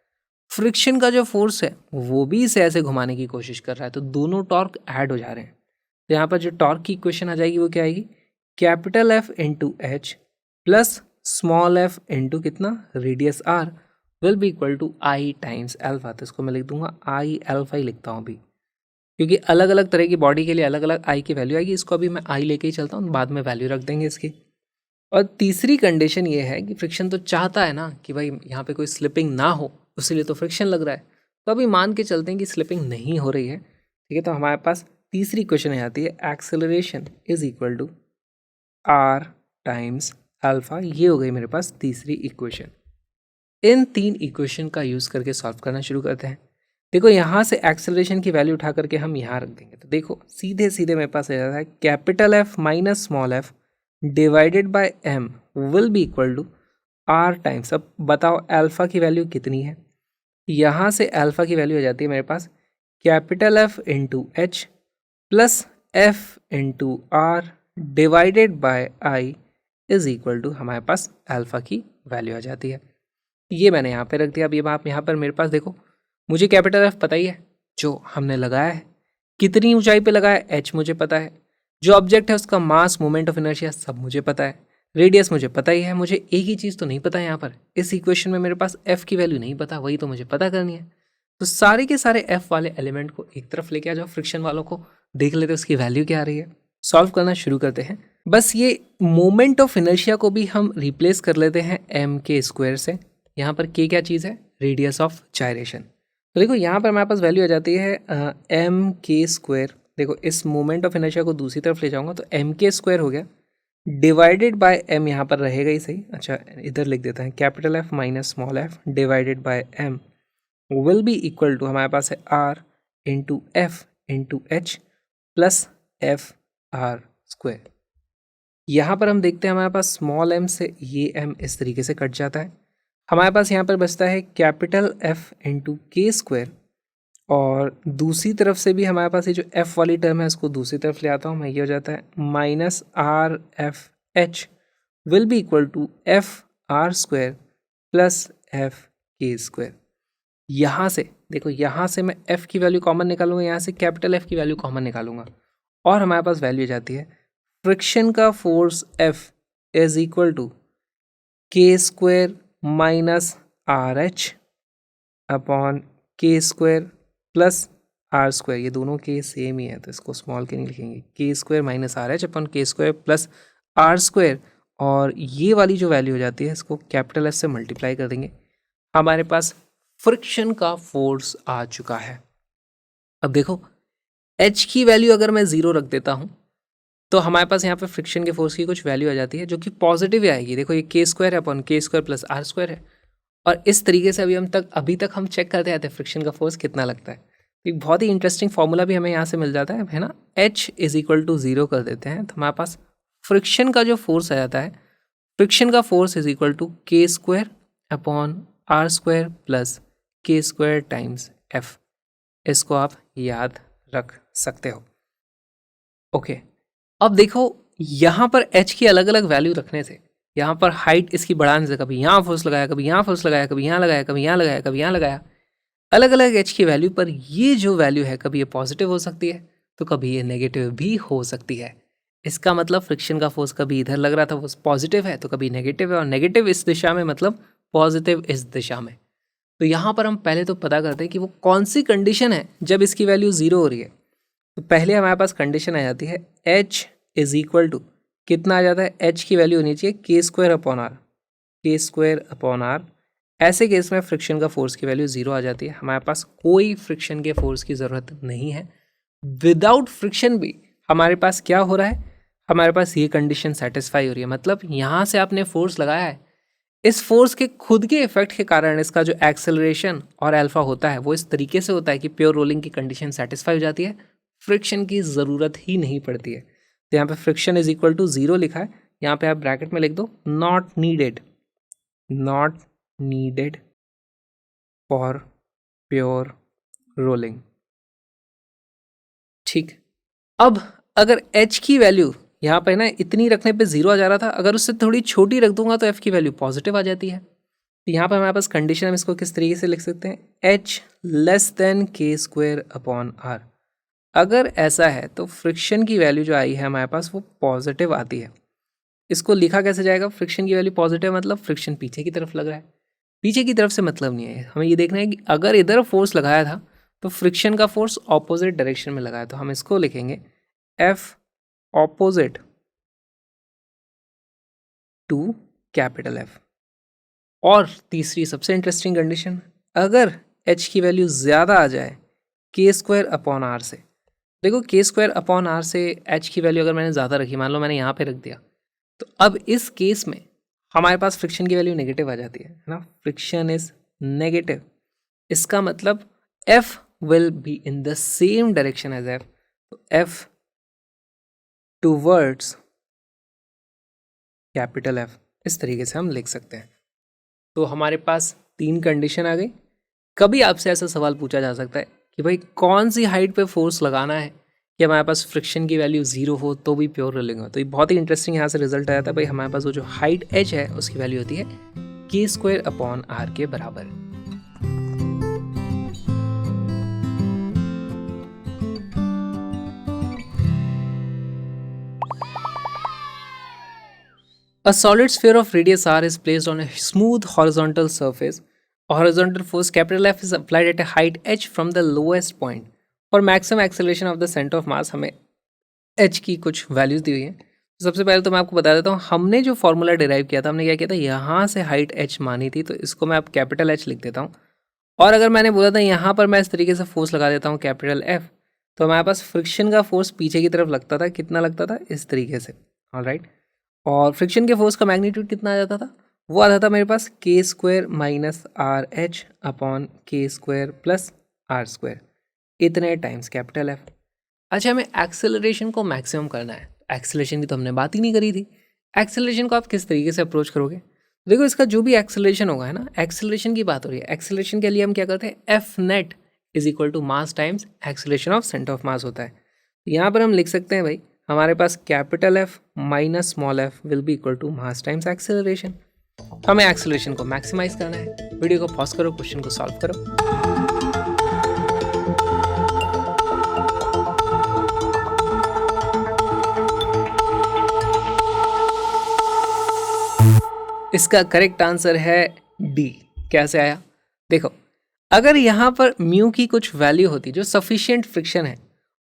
फ्रिक्शन का जो फोर्स है वो भी इसे ऐसे घुमाने की कोशिश कर रहा है, तो दोनों टॉर्क ऐड हो जा रहे हैं। तो यहाँ पर जो टॉर्क की इक्वेशन आ जाएगी वो क्या आएगी, capital F into H plus small f into कितना radius r will be equal to I times alpha. तो इसको मैं लिख दूंगा आई अल्फा ही लिखता हूँ अभी, क्योंकि अलग अलग तरह की बॉडी के लिए अलग अलग आई की वैल्यू आएगी। इसको अभी मैं आई लेके ही चलता हूँ, बाद में वैल्यू रख देंगे इसकी। और तीसरी कंडीशन ये है कि फ्रिक्शन तो चाहता है ना कि भाई यहाँ पे कोई स्लिपिंग ना हो, उसीलिए तो फ्रिक्शन लग रहा है। तो अभी मान के चलते हैं कि स्लिपिंग नहीं हो रही है, ठीक है। तो हमारे पास तीसरी इक्वेशन आ जाती है acceleration is equal to R times alpha. ये हो गई मेरे पास तीसरी इक्वेशन। इन तीन इक्वेशन का यूज़ करके सॉल्व करना शुरू करते हैं। देखो, यहाँ से एक्सेलरेशन की वैल्यू उठा करके हम यहाँ रख देंगे, तो देखो सीधे सीधे मेरे पास आ जाता है capital F minus small f divided by m will be equal to r times. अब बताओ अल्फा की वैल्यू कितनी है। यहाँ से अल्फा की वैल्यू आ जाती है मेरे पास capital F into H plus F into R divided by I is equal to हमारे पास अल्फ़ा की वैल्यू आ जाती है। ये मैंने यहाँ पे रख दिया। अब ये आप यहाँ पर मेरे पास देखो, मुझे कैपिटल एफ पता ही है जो हमने लगाया है, कितनी ऊंचाई पे लगाया है एच मुझे पता है, जो ऑब्जेक्ट है उसका मास, मोमेंट ऑफ इनर्शिया सब मुझे पता है, रेडियस मुझे पता ही है। मुझे एक ही चीज़ तो नहीं पता है यहाँ पर, इस इक्वेशन में मेरे पास एफ की वैल्यू नहीं पता, वही तो मुझे पता करनी है। तो सारे के सारे एफ वाले एलिमेंट को एक तरफ लेके आ जाओ, फ्रिक्शन वालों को देख लेते उसकी वैल्यू क्या आ रही है। सॉल्व करना शुरू करते हैं। बस ये मोमेंट ऑफ इनर्शिया को भी हम रिप्लेस कर लेते हैं एम के स्क्वायर से। यहाँ पर के क्या चीज़ है, रेडियस ऑफ जायरेशन। तो देखो यहाँ पर हमारे पास वैल्यू आ जाती है एम के स्क्वायर। देखो इस मोमेंट ऑफ इनर्शिया को दूसरी तरफ ले जाऊंगा तो एम के स्क्वायर हो गया डिवाइडेड बाय एम, यहाँ पर रहेगा ही सही। अच्छा इधर लिख देता है capital F minus small F divided by M will be equal to हमारे पास है R into F into H plus F R square. यहाँ पर हम देखते हैं हमारे पास स्मॉल एम से ये एम इस तरीके से कट जाता है। हमारे पास यहाँ पर बचता है कैपिटल एफ इंटू के स्क्वायर, और दूसरी तरफ से भी हमारे पास ये जो एफ वाली टर्म है इसको दूसरी तरफ ले आता हूँ मैं, ये हो जाता है minus R F H will be equal to F R square plus F K square. यहाँ से देखो, यहाँ से मैं एफ की वैल्यू कॉमन निकालूंगा, यहाँ से कैपिटल एफ की वैल्यू कॉमन निकालूंगा, और हमारे पास वैल्यू जाती है फ्रिक्शन का force F is equal to K square minus R H upon K square plus R square. ये दोनों के सेम ही है तो इसको स्मॉल के नहीं लिखेंगे, के square minus R H upon K square plus R square, और ये वाली जो वैल्यू हो जाती है इसको कैपिटल एफ से मल्टीप्लाई कर देंगे। हमारे पास फ्रिक्शन का फोर्स आ चुका है। अब देखो एच की वैल्यू अगर मैं ज़ीरो रख देता हूँ तो हमारे पास यहाँ पे फ्रिक्शन के फोर्स की कुछ वैल्यू आ जाती है जो कि पॉजिटिव ही आएगी। देखो ये के स्क्वायर है upon K square plus R square है, और इस तरीके से अभी तक हम चेक करते आते हैं फ्रिक्शन का फोर्स कितना लगता है। एक बहुत ही इंटरेस्टिंग फॉर्मूला भी हमें यहाँ से मिल जाता है ना, H is equal to zero कर देते हैं तो हमारे पास फ्रिक्शन का जो फोर्स आ जाता है, फ्रिक्शन का force is equal to K square upon R square plus K square times F. इसको आप याद रख सकते हो। ओके अब देखो यहाँ पर एच की अलग अलग वैल्यू रखने से, यहाँ पर हाइट इसकी बढ़ाने से, कभी यहाँ फोर्स लगाया, कभी यहाँ फोर्स लगाया, कभी यहाँ लगाया, कभी यहाँ लगाया, कभी यहाँ लगाया, अलग अलग एच की वैल्यू पर ये जो वैल्यू है कभी ये पॉजिटिव हो सकती है तो कभी ये नेगेटिव भी हो सकती है। इसका मतलब फ्रिक्शन का फोर्स कभी इधर लग रहा था वो पॉजिटिव है तो कभी नेगेटिव है, और नेगेटिव इस दिशा में मतलब पॉजिटिव इस दिशा में। तो यहाँ पर हम पहले तो पता करते हैं कि वो कौन सी कंडीशन है जब इसकी वैल्यू ज़ीरो हो रही है। तो पहले हमारे पास कंडीशन आ जाती है एच इज इक्वल टू कितना आ जाता है, एच की वैल्यू होनी चाहिए के स्क्वायर अपॉन आर, के स्क्वायर अपॉन आर। ऐसे केस में फ्रिक्शन का फोर्स की वैल्यू ज़ीरो आ जाती है। हमारे पास कोई फ्रिक्शन के फोर्स की ज़रूरत नहीं है। विदाउट फ्रिक्शन भी हमारे पास क्या हो रहा है, हमारे पास ये कंडीशन सेटिस्फाई हो रही है। मतलब यहाँ से आपने फोर्स लगाया है, इस फोर्स के खुद के इफेक्ट के कारण इसका जो एक्सेलरेशन और अल्फा होता है वो इस तरीके से होता है कि प्योर रोलिंग की कंडीशन सेटिस्फाई हो जाती है, फ्रिक्शन की ज़रूरत ही नहीं पड़ती है। तो यहाँ पे friction is equal to zero लिखा है, यहाँ पे आप ब्रैकेट में लिख दो not needed, not needed for pure rolling. ठीक, अब अगर h की वैल्यू यहाँ पे ना इतनी रखने पे ज़ीरो आ जा रहा था, अगर उससे थोड़ी छोटी रख दूंगा तो f की वैल्यू पॉजिटिव आ जाती है। तो यहाँ पर हमारे पास कंडीशन, हम इसको किस तरीके से लिख सकते हैं, h लेस देन के स्क्वायर अपॉन आर। अगर ऐसा है तो फ्रिक्शन की वैल्यू जो आई है हमारे पास वो पॉजिटिव आती है। इसको लिखा कैसे जाएगा, फ्रिक्शन की वैल्यू पॉजिटिव मतलब फ्रिक्शन पीछे की तरफ लग रहा है, पीछे की तरफ से मतलब नहीं है। हमें ये देखना है कि अगर इधर फोर्स लगाया था तो फ्रिक्शन का फोर्स ऑपोजिट डायरेक्शन में लगाया, तो हम इसको लिखेंगे F opposite to capital F. और तीसरी सबसे इंटरेस्टिंग कंडीशन, अगर एच की वैल्यू ज़्यादा आ जाए के स्क्वायर अपॉन आर से। देखो के स्क्वायर अपॉन आर से एच की वैल्यू अगर मैंने ज़्यादा रखी, मान लो मैंने यहाँ पे रख दिया, तो अब इस केस में हमारे पास फ्रिक्शन की वैल्यू नेगेटिव आ जाती है ना, फ्रिक्शन इज नेगेटिव। इसका मतलब F will be in the same direction as F, तो एफ टूवर्ड्स कैपिटल एफ, इस तरीके से हम लिख सकते हैं। तो हमारे पास तीन कंडीशन आ गई। कभी आपसे ऐसा सवाल पूछा जा सकता है कि भाई कौन सी हाइट पे फोर्स लगाना है कि हमारे पास फ्रिक्शन की वैल्यू 0 हो तो भी प्योर रोलिंग हो। तो ये बहुत ही इंटरेस्टिंग यहाँ से रिजल्ट आया था भाई, हमारे पास वो जो हाइट एच है उसकी वैल्यू होती है k² के बराबर। A solid sphere of radius r is placed on a smooth horizontal surface. A horizontal force capital F is applied at a height h from the lowest point. For maximum acceleration of the center of mass हमें h की कुछ values दी हुई है। तो सबसे पहले तो मैं आपको बता देता हूँ, हमने जो फॉर्मूला डिराइव किया था, हमने क्या किया था, यहाँ से हाइट h मानी थी, तो इसको मैं अब कैपिटल H लिख देता हूँ। और अगर मैंने बोला था यहाँ पर मैं इस तरीके से फोर्स लगा देता हूँ कैपिटल F, तो हमारे पास फ्रिक्शन का फोर्स पीछे की तरफ लगता था, कितना लगता था, इस तरीके से। ऑलराइट, और फ्रिक्शन के फोर्स का मैग्नीट्यूड कितना आ जाता था, वो आता था मेरे पास k² minus R H upon k² plus r², इतने टाइम्स कैपिटल F। अच्छा, हमें एक्सेलरेशन को मैक्सिमम करना है। एक्सेलरेशन की तो हमने बात ही नहीं करी थी। एक्सेलरेशन को आप किस तरीके से अप्रोच करोगे, देखो इसका जो भी एक्सेलरेशन होगा है ना, एक्सेलरेशन की बात हो रही है, एक्सेलरेशन के लिए हम क्या करते हैं, F net is equal to mass times acceleration of centre of mass होता है। यहाँ पर हम लिख सकते हैं भाई, हमारे पास capital F minus small F will be equal to mass times acceleration. हमें एक्सेलरेशन को मैक्सिमाइज करना है। वीडियो को पॉज करो, क्वेश्चन को सॉल्व करो। इसका करेक्ट आंसर है डी। कैसे आया, देखो अगर यहाँ पर म्यू की कुछ वैल्यू होती जो सफिशिएंट फ्रिक्शन है,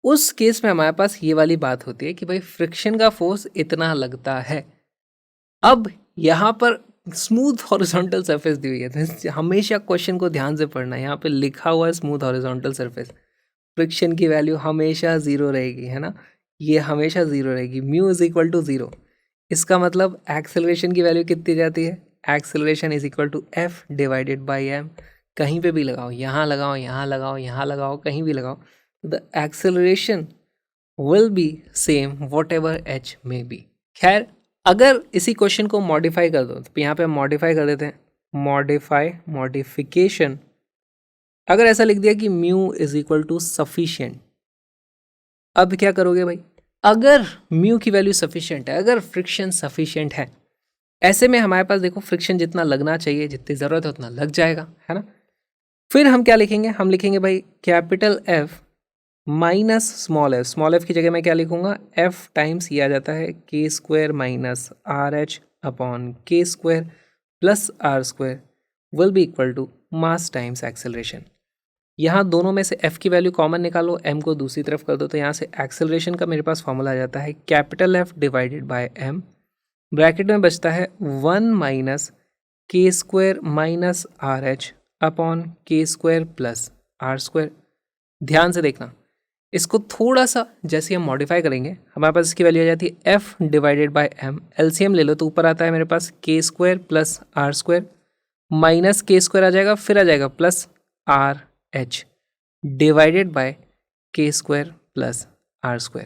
उस केस में हमारे पास ये वाली बात होती है कि भाई फ्रिक्शन का फोर्स इतना लगता है। अब यहाँ पर स्मूथ हॉरिजॉन्टल सरफेस दी हुई है, तो हमेशा क्वेश्चन को ध्यान से पढ़ना है। यहाँ पे लिखा हुआ है स्मूथ हॉरिजॉन्टल सरफेस, फ्रिक्शन की वैल्यू हमेशा 0 रहेगी, है ना, ये हमेशा 0 रहेगी। म्यू इज इक्वल टू 0, इसका मतलब एक्सेलरेशन की वैल्यू कितनी जाती है, acceleration is equal to F divided by M. कहीं पे भी लगाओ, यहाँ लगाओ, यहाँ लगाओ, यहाँ लगाओ, कहीं भी लगाओ, the acceleration will B same what ever H में बी। खैर, अगर इसी क्वेश्चन को मॉडिफाई कर दो, तो यहाँ पे हम मॉडिफाई कर देते हैं, मॉडिफिकेशन। अगर ऐसा लिख दिया कि mu is equal to sufficient, अब क्या करोगे भाई, अगर म्यू की वैल्यू सफिशिएंट है, अगर फ्रिक्शन सफिशिएंट है, ऐसे में हमारे पास देखो फ्रिक्शन जितना लगना चाहिए, जितनी ज़रूरत है उतना लग जाएगा, है ना। फिर हम क्या लिखेंगे, हम लिखेंगे भाई capital F minus small F. Small F की जगह मैं क्या लिखूंगा, एफ टाइम्स ये आ जाता है k² minus R H upon k² plus r² will be equal to mass times acceleration. यहाँ दोनों में से f की वैल्यू कॉमन निकालो, m को दूसरी तरफ कर दो, तो यहाँ से एक्सेलरेशन का मेरे पास फॉर्मूला आ जाता है capital F divided by m, bracket में बचता है 1 minus k² minus R H upon k² plus r²। ध्यान से देखना, इसको थोड़ा सा जैसे हम मॉडिफाई करेंगे, हमारे पास इसकी वैल्यू आ जाती है f divided by m। LCM ले लो तो ऊपर आता है मेरे पास k² plus r² minus k² आ जाएगा, फिर आ जाएगा plus R H divided by k² plus r²।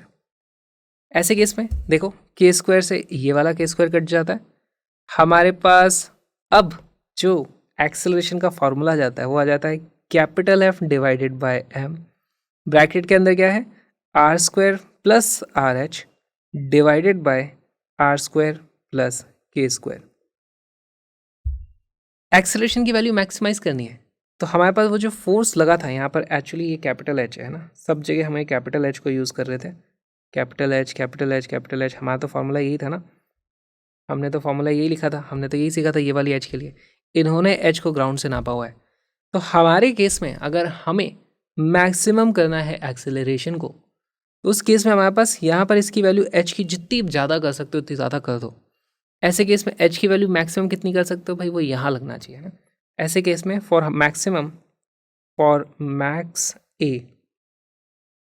ऐसे केस में देखो k² से ये वाला k² कट जाता है, हमारे पास अब जो एक्सेलरेशन का फॉर्मूला जाता है वो आ जाता है capital F divided by m, bracket के अंदर क्या है r² plus R H divided by r² plus k²। Acceleration की वैल्यू मैक्सिमाइज करनी है, तो हमारे पास वो जो फोर्स लगा था यहाँ पर, एक्चुअली ये कैपिटल एच है ना, सब जगह हमें कैपिटल एच को यूज़ कर रहे थे, capital H capital H capital H. हमारा तो फॉर्मूला यही था ना, हमने तो फॉर्मूला यही लिखा था, हमने तो यही सीखा था ये वाली एच के लिए। इन्होंने एच को ग्राउंड से नापा हुआ है। तो हमारे केस में अगर हमें मैक्सिमम करना है एक्सेलरेशन को, तो उस केस में हमारे पास यहाँ पर इसकी वैल्यू एच की जितनी ज़्यादा कर सकते हो उतनी ज़्यादा कर दो। ऐसे केस में एच की वैल्यू मैक्सिमम कितनी कर सकते हो भाई, वो यहाँ लगना चाहिए ना। ऐसे केस में for max A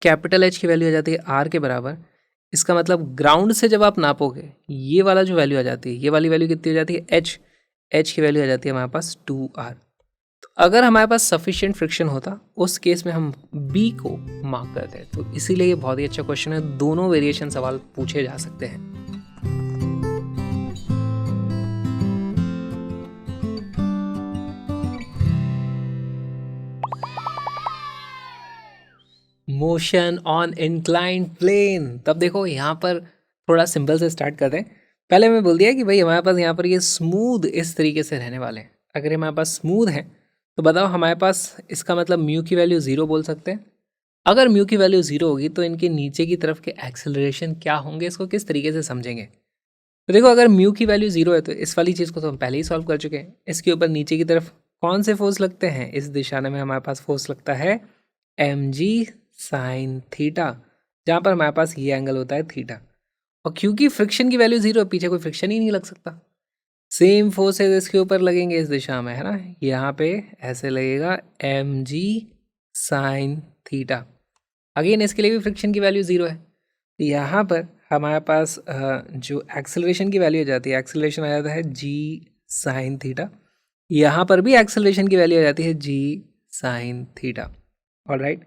capital H की वैल्यू आ जाती है आर के बराबर। इसका मतलब ग्राउंड से जब आप नापोगे, ये वाला जो वैल्यू आ जाती है, ये वाली वैल्यू कितनी हो जाती है, एच की वैल्यू आ जाती है हमारे पास 2r। तो अगर हमारे पास सफिशिएंट फ्रिक्शन होता, उस केस में हम बी को मार्क करते हैं। तो इसीलिए ये बहुत ही अच्छा क्वेश्चन है, दोनों वेरिएशन सवाल पूछे जा सकते हैं। Motion on inclined plane. तब देखो यहाँ पर थोड़ा सिंपल से स्टार्ट करते हैं। पहले मैं बोल दिया कि भाई हमारे पास यहाँ पर ये स्मूथ इस तरीके से रहने वाले हैं। अगर ये हमारे पास स्मूथ है तो बताओ हमारे पास इसका मतलब म्यू की वैल्यू 0 बोल सकते हैं। अगर म्यू की वैल्यू 0 होगी तो इनके नीचे की तरफ के एक्सेलरेशन क्या होंगे, इसको किस तरीके से समझेंगे। तो देखो अगर म्यू की वैल्यू 0 है तो इस वाली चीज़ को तो हम पहले ही सॉल्व कर चुके हैं। इसके ऊपर नीचे की तरफ कौन से फोर्स लगते हैं, इस दिशा में हमारे पास फोर्स लगता है mg sin थीटा, जहाँ पर हमारे पास ये एंगल होता है थीटा। और क्योंकि फ्रिक्शन की वैल्यू 0 है, पीछे कोई फ्रिक्शन ही नहीं लग सकता। सेम फोर्सेज इसके ऊपर लगेंगे इस दिशा में, है ना। यहाँ पे ऐसे लगेगा mg sin थीटा। अगेन इसके लिए भी फ्रिक्शन की वैल्यू 0 है। यहाँ पर हमारे पास जो एक्सेलरेशन की वैल्यू आ जाती है, एक्सेलरेशन आ जाता है g sin थीटा। यहाँ पर भी एक्सेलरेशन की वैल्यू आ जाती है g sin थीटा। ऑलराइट,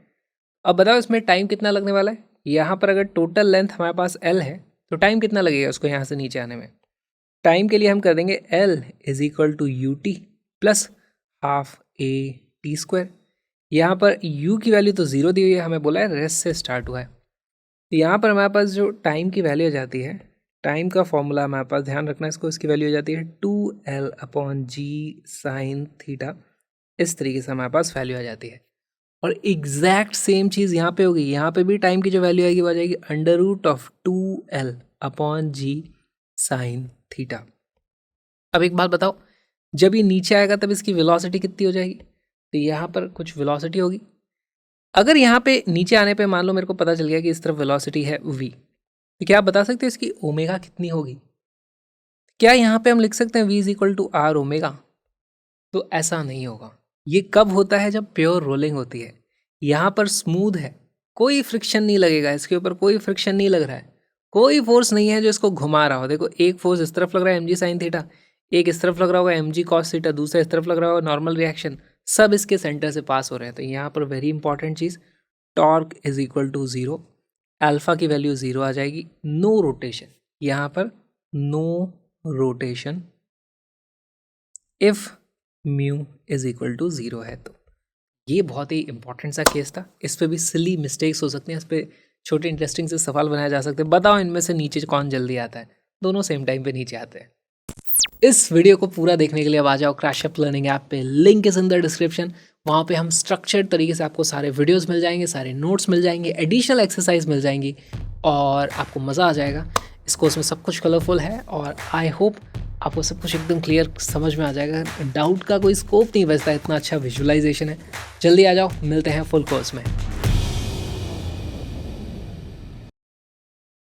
अब बताओ इसमें टाइम कितना लगने वाला है। यहाँ पर अगर टोटल लेंथ हमारे पास l है तो टाइम कितना लगेगा उसको यहाँ से नीचे आने में। टाइम के लिए हम कर देंगे l is equal to U T plus half A T square. यहाँ पर u की वैल्यू तो 0 दी हुई है, हमें बोला है रेस्ट से स्टार्ट हुआ है। तो यहाँ पर हमारे पास जो टाइम की वैल्यू आ जाती है, टाइम का फॉर्मूला हमारे पास ध्यान रखना इसको, इसकी वैल्यू हो जाती है 2l/g sin थीटा। इस तरीके से हमारे पास वैल्यू आ जाती है। और एग्जैक्ट सेम चीज़ यहाँ पे होगी, यहाँ पे भी टाइम की जो वैल्यू आएगी वो आ जाएगी √2l/g sin थीटा। अब एक बात बताओ, जब ये नीचे आएगा तब इसकी वेलोसिटी कितनी हो जाएगी। तो यहाँ पर कुछ वेलोसिटी होगी। अगर यहाँ पे नीचे आने पे मान लो मेरे को पता चल गया कि इस तरफ वेलोसिटी है v, तो क्या आप बता सकते हो इसकी ओमेगा कितनी होगी। क्या यहाँ पे हम लिख सकते हैं v is equal to R omega. तो ऐसा नहीं होगा। ये कब होता है, जब प्योर रोलिंग होती है। यहाँ पर स्मूथ है, कोई फ्रिक्शन नहीं लगेगा, इसके ऊपर कोई फ्रिक्शन नहीं लग रहा है, कोई फोर्स नहीं है जो इसको घुमा रहा हो। देखो एक फोर्स इस तरफ लग रहा है mg sin थीटा, एक इस तरफ लग रहा होगा mg cos थीटा, दूसरा इस तरफ लग रहा होगा नॉर्मल रिएक्शन, सब इसके सेंटर से पास हो रहे हैं। तो यहाँ पर वेरी इंपॉर्टेंट चीज़, torque is equal to 0, alpha की वैल्यू 0 आ जाएगी, नो रोटेशन, यहाँ पर no rotation if mu is equal to 0 है। तो ये बहुत ही इंपॉर्टेंट सा केस था। इस पे भी सिली मिस्टेक्स हो सकते हैं, इस पे छोटे इंटरेस्टिंग से सवाल बनाए जा सकते हैं। बताओ इनमें से नीचे कौन जल्दी आता है। दोनों सेम टाइम पे नीचे आते हैं। इस वीडियो को पूरा देखने के लिए अब आ जाओ क्रैशअप लर्निंग ऐप पे, link is in the description. वहाँ पे हम स्ट्रक्चर्ड तरीके से आपको सारे वीडियोस मिल जाएंगे, सारे नोट्स मिल जाएंगे, एडिशनल एक्सरसाइज मिल जाएंगी और आपको मज़ा आ जाएगा। इस कोर्स में सब कुछ कलरफुल है और आई होप आपको सब कुछ एकदम क्लियर समझ में आ जाएगा। डाउट का कोई स्कोप नहीं बचता, इतना अच्छा विजुअलाइजेशन है। जल्दी आ जाओ, मिलते हैं फुल कोर्स में।